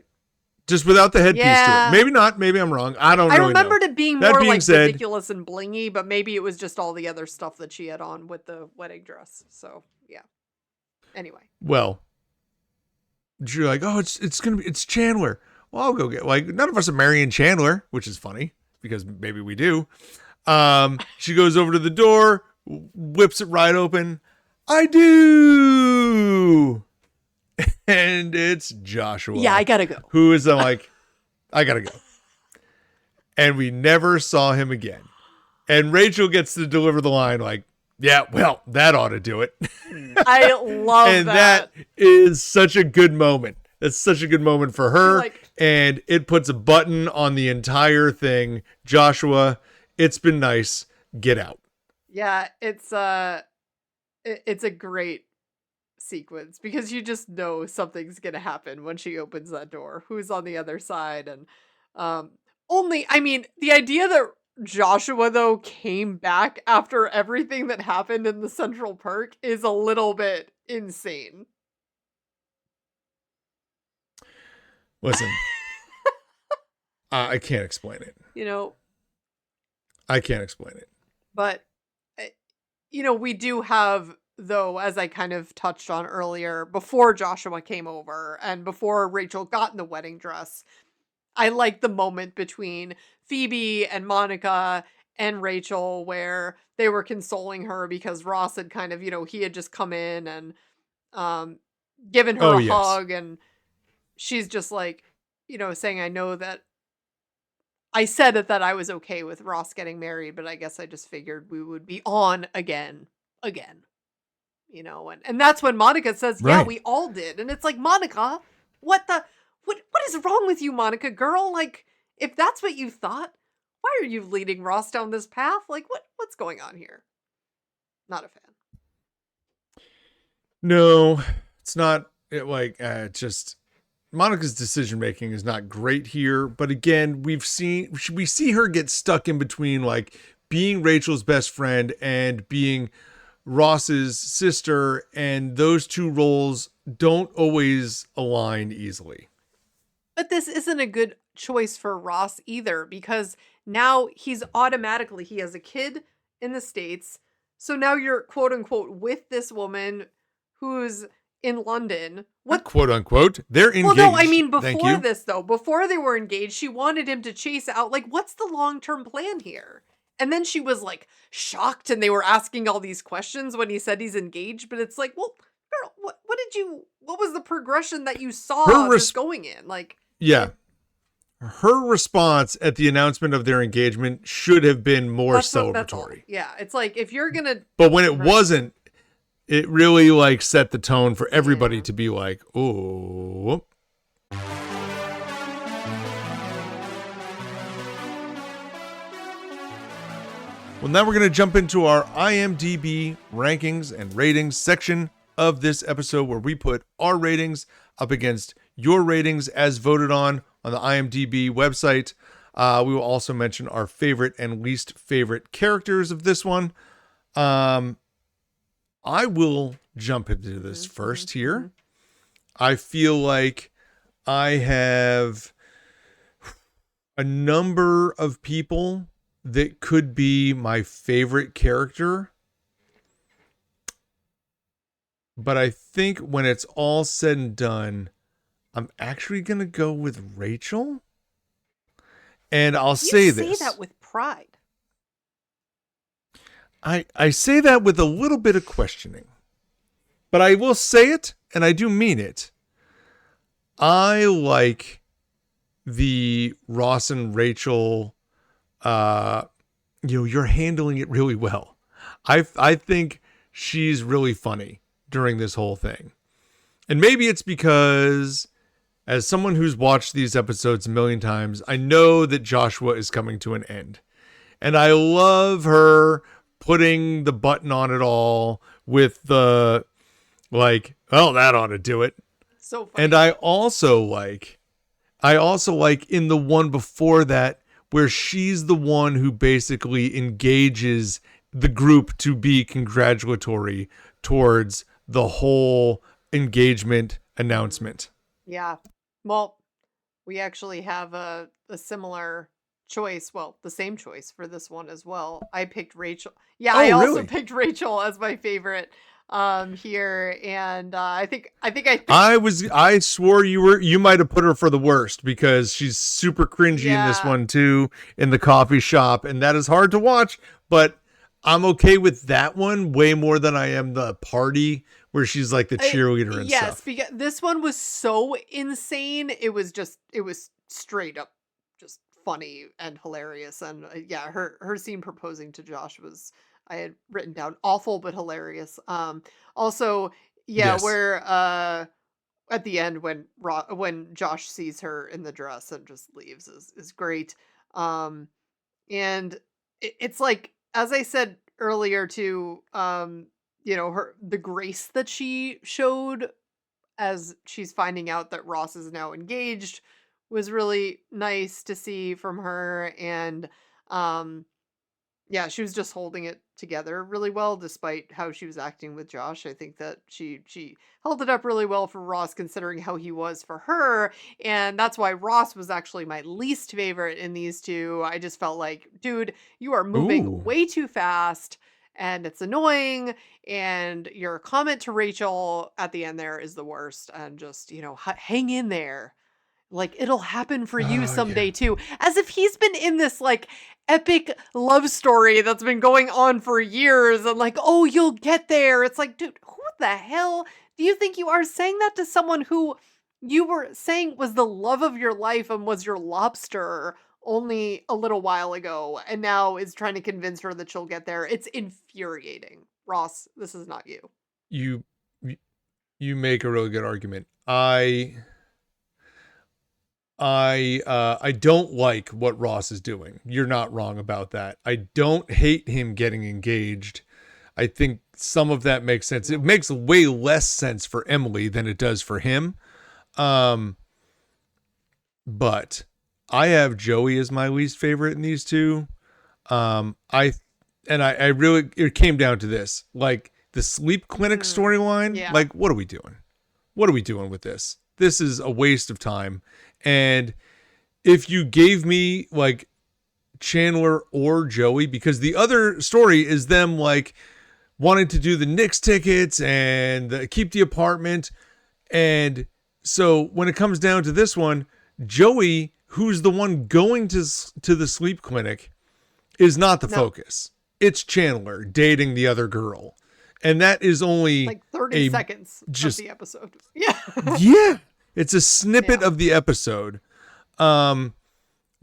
Just without the headpiece to it. Maybe not. Maybe I'm wrong. I don't know. I remembered it being more like ridiculous and blingy, but maybe it was just all the other stuff that she had on with the wedding dress. So, yeah. Anyway. Well, you're like, oh, it's Chandler. Well, I'll go get, like, none of us are marrying Chandler, which is funny because maybe we do. She goes over to the door, whips it right open. I do. And it's Joshua. Yeah, I gotta go. Who is like, I gotta go. And we never saw him again. And Rachel gets to deliver the line like, yeah, well, that ought to do it. I love and that is such a good moment. It's such a good moment for her. and it puts a button on the entire thing. Joshua, it's been nice. Get out. Yeah, it's a great sequence because you just know something's gonna happen when she opens that door. Who's on the other side? And the idea that Joshua though came back after everything that happened in the Central Perk is a little bit insane. Listen, I can't explain it. I can't explain it. But we do have, though, as I kind of touched on earlier, before Joshua came over and before Rachel got in the wedding dress, I like the moment between Phoebe and Monica and Rachel where they were consoling her because Ross had kind of, he had just come in and given her a hug, and she's just like, saying, I know that I said it that I was okay with Ross getting married, but I guess I just figured we would be on again. And that's when Monica says, yeah, we all did. And it's like, Monica, what is wrong with you, Monica, girl? Like, if that's what you thought, why are you leading Ross down this path? Like, what's going on here? Not a fan. No, it's not just Monica's decision making is not great here. But again, we see her get stuck in between like being Rachel's best friend and being Ross's sister, and those two roles don't always align easily. But this isn't a good choice for Ross either, because now he has a kid in the States. So now you're quote unquote with this woman who's in London. What quote unquote? They're engaged. Well, no, I mean before this though, before they were engaged, she wanted him to chase out, like, what's the long-term plan here? And then she was like shocked, and they were asking all these questions when he said he's engaged. But it's like, well, girl, what was the progression that you saw just going in? Like, yeah, her response at the announcement of their engagement should have been more celebratory. Yeah, it's like, if you're gonna, but when it wasn't, it really like set the tone for everybody to be like, oh. Well, now we're going to jump into our IMDb rankings and ratings section of this episode, where we put our ratings up against your ratings as voted on the IMDb website. We will also mention our favorite and least favorite characters of this one. I will jump into this first here. I feel like I have a number of people that could be my favorite character. But I think when it's all said and done, I'm actually going to go with Rachel. And I'll say this. You say that with pride. I say that with a little bit of questioning. But I will say it, and I do mean it. I like the Ross and Rachel, you're handling it really well. I think she's really funny during this whole thing. And maybe it's because, as someone who's watched these episodes a million times, I know that Joshua is coming to an end. And I love her putting the button on it all with the, like, oh, that ought to do it. So funny. And I also like in the one before that, where she's the one who basically engages the group to be congratulatory towards the whole engagement announcement. Yeah. Well, we actually have a similar choice. Well, the same choice for this one as well. I picked Rachel. Yeah, I also picked Rachel as my favorite here, and I swore you might have put her for the worst, because she's super cringy in this one too, in the coffee shop, and that is hard to watch, but I'm okay with that one way more than I am the party where she's like the cheerleader and stuff. Yes, because this one was so insane. It was straight up just funny and hilarious. And her scene proposing to Josh was, I had written down, awful but hilarious. Also, yes. Where at the end when Josh sees her in the dress and just leaves is great. Um, and it's like, as I said earlier too, the grace that she showed as she's finding out that Ross is now engaged was really nice to see from her. And um yeah, she was just holding it together really well despite how she was acting with Josh. I think that she held it up really well for Ross considering how he was for her, and that's why Ross was actually my least favorite in these two. I just felt like, dude, you are moving Ooh. way too fast and it's annoying, and your comment to Rachel at the end there is the worst, and just, hang in there. Like, it'll happen for you Oh, yeah. someday too. As if he's been in this like epic love story that's been going on for years and like, oh, you'll get there. It's like, dude, who the hell do you think you are saying that to someone who you were saying was the love of your life and was your lobster only a little while ago and now is trying to convince her that she'll get there? It's infuriating. Ross, this is not you. You you make a really good argument. I don't like what Ross is doing. You're not wrong about that. I don't hate him getting engaged. I think some of that makes sense. It makes way less sense for Emily than it does for him. But I have Joey as my least favorite in these two. I really, it came down to this, like the sleep clinic storyline. Yeah. Like, what are we doing? What are we doing with this? This is a waste of time. And if you gave me like Chandler or Joey, because the other story is them like wanting to do the Knicks tickets and keep the apartment. And so when it comes down to this one, Joey, who's the one going to the sleep clinic, is not the focus. It's Chandler dating the other girl. And that is only like 30 seconds of the episode. Yeah. Yeah. It's a snippet of the episode. Joey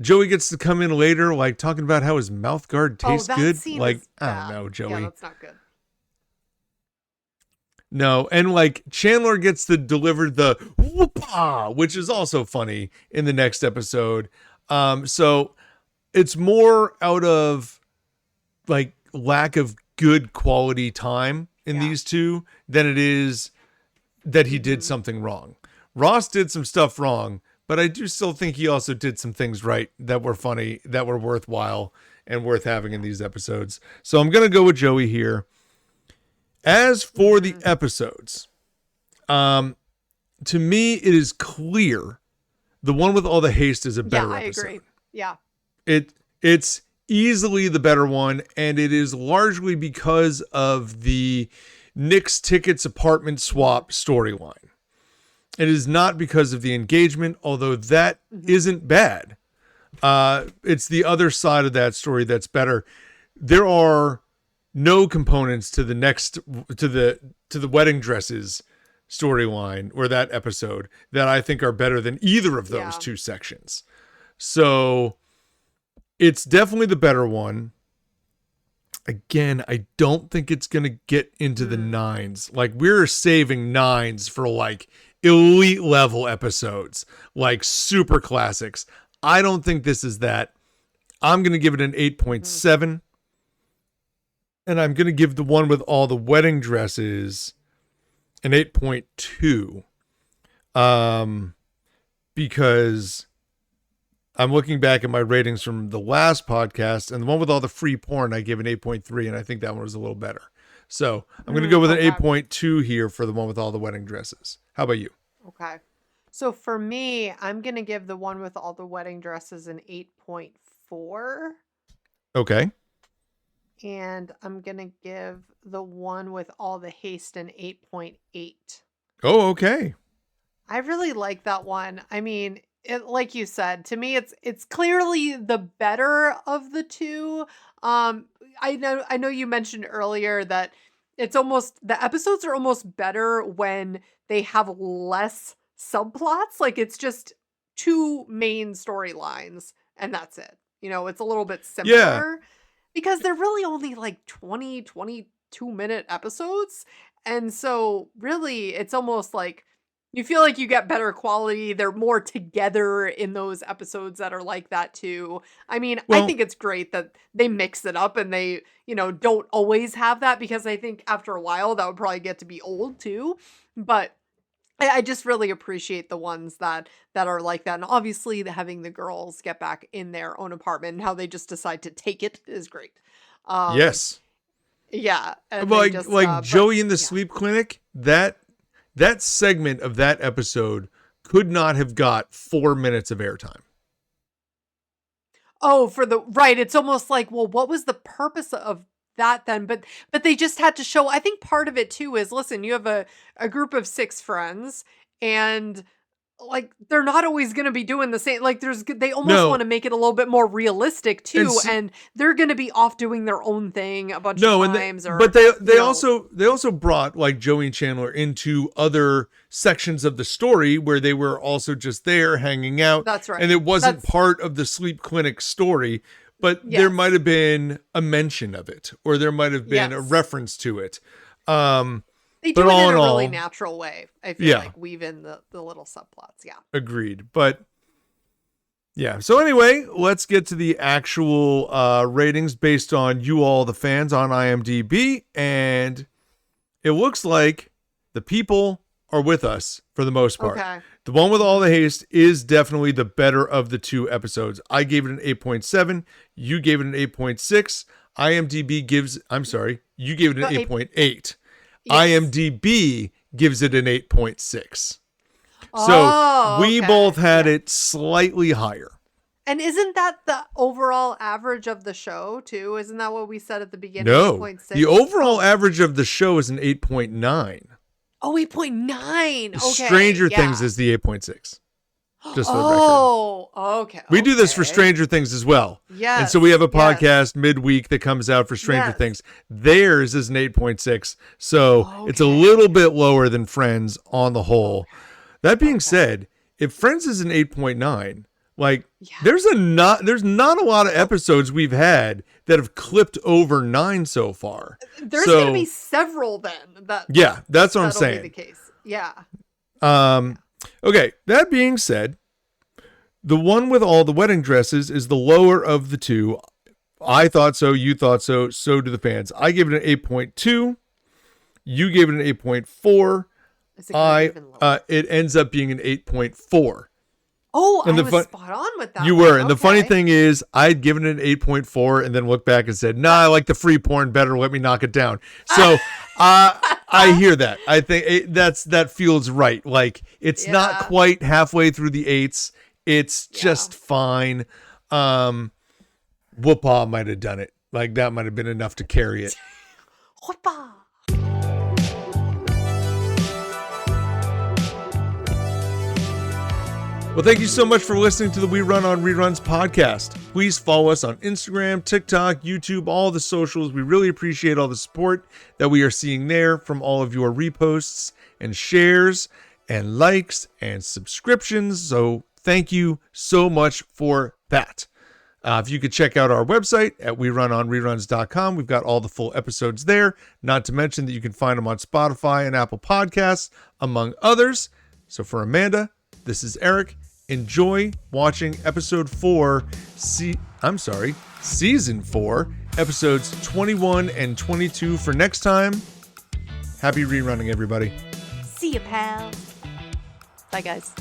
gets to come in later, like talking about how his mouth guard tastes good. Like, I don't know, Joey. Yeah, that's not good. No, and like Chandler gets to deliver the whoop-ah, which is also funny in the next episode. So it's more out of like lack of good quality time in these two than it is that he did something wrong. Ross did some stuff wrong, but I do still think he also did some things right that were funny, that were worthwhile and worth having in these episodes. So I'm going to go with Joey here. As for the episodes, to me, it is clear the one with all the haste is a better episode. I agree. Yeah. It's easily the better one, and it is largely because of the Knicks tickets apartment swap storyline. It is not because of the engagement, although that isn't bad. It's the other side of that story that's better. There are no components to the wedding dresses storyline or that episode that I think are better than either of those two sections. So it's definitely the better one. Again, I don't think it's going to get into the nines. Like, we're saving nines for like elite level episodes, like super classics. I don't think this is that. I'm going to give it an 8.7. And I'm going to give the one with all the wedding dresses an 8.2. Because I'm looking back at my ratings from the last podcast, and the one with all the free porn, I gave an 8.3, and I think that one was a little better. So I'm going to go with an 8.2 here for the one with all the wedding dresses. How about you? Okay. So for me, I'm going to give the one with all the wedding dresses an 8.4. Okay. And I'm going to give the one with all the haste an 8.8. Oh, okay. I really like that one. I mean, like you said, to me, it's clearly the better of the two. I know you mentioned earlier that it's almost, the episodes are almost better when they have less subplots. Like, it's just two main storylines and that's it. It's a little bit simpler. Yeah. Because they're really only like 22-minute episodes. And so really it's almost like You feel like you get better quality. They're more together in those episodes that are like that too. I mean, I think it's great that they mix it up and they, don't always have that, because I think after a while that would probably get to be old too. But I just really appreciate the ones that are like that. And obviously having the girls get back in their own apartment and how they just decide to take it is great. Yes. Yeah. And like Joey in the sleep clinic, that segment of that episode could not have got 4 minutes of airtime. Oh, right. It's almost like, well, what was the purpose of that then? But they just had to show, I think part of it too is, listen, you have a group of 6 friends, and like, they're not always going to be doing the same. Like, they almost want to make it a little bit more realistic too. And they're going to be off doing their own thing a bunch of times. But they also brought like Joey and Chandler into other sections of the story where they were also just there hanging out. That's right. And it wasn't part of the sleep clinic story, but there might have been a mention of it, or there might have been a reference to it. They do it in a really natural way. I feel like weave in the little subplots. Yeah. Agreed. But yeah. So anyway, let's get to the actual ratings based on you all the fans on IMDb. And it looks like the people are with us for the most part. Okay. The one with All the Haste is definitely the better of the 2 episodes. I gave it an 8.7. You gave it an 8.6. You gave it an 8.8. Yes. IMDb gives it an 8.6. So we both had it slightly higher. And isn't that the overall average of the show too? Isn't that what we said at the beginning? No, 8.6? The overall average of the show is an 8.9. Oh, 8.9. Okay. Stranger Things is the 8.6. Just for the record. Oh, okay. We do this for Stranger Things as well. Yes. And so we have a podcast midweek that comes out for Stranger Things. Theirs is an 8.6. So it's a little bit lower than Friends on the whole. That being said, if Friends is an 8.9, like there's not a lot of episodes we've had that have clipped over 9 so far. There's going to be several then. That's what I'm saying. That'll be the case. Yeah. Okay, that being said, the one with all the wedding dresses is the lower of the 2. I thought so, you thought so, so do the fans. I gave it an 8.2. You gave it an 8.4. It ends up being an 8.4. Oh, and I was spot on with that. You were. And the funny thing is, I'd given it an 8.4 and then looked back and said, nah, I like the free porn better. Let me knock it down. So I hear that. I think that feels right. Like, it's not quite halfway through the 8s. It's just fine. Whoopah might have done it. Like, that might have been enough to carry it. Whoopah. Well, thank you so much for listening to the We Run on Reruns podcast. Please follow us on Instagram, TikTok, YouTube, all the socials. We really appreciate all the support that we are seeing there from all of your reposts and shares and likes and subscriptions. So thank you so much for that. If you could check out our website at werunonreruns.com, we've got all the full episodes there. Not to mention that you can find them on Spotify and Apple Podcasts, among others. So for Amanda, this is Eric. Enjoy watching season 4, episodes 21 and 22 for next time. Happy rerunning, everybody. See you, pal. Bye, guys.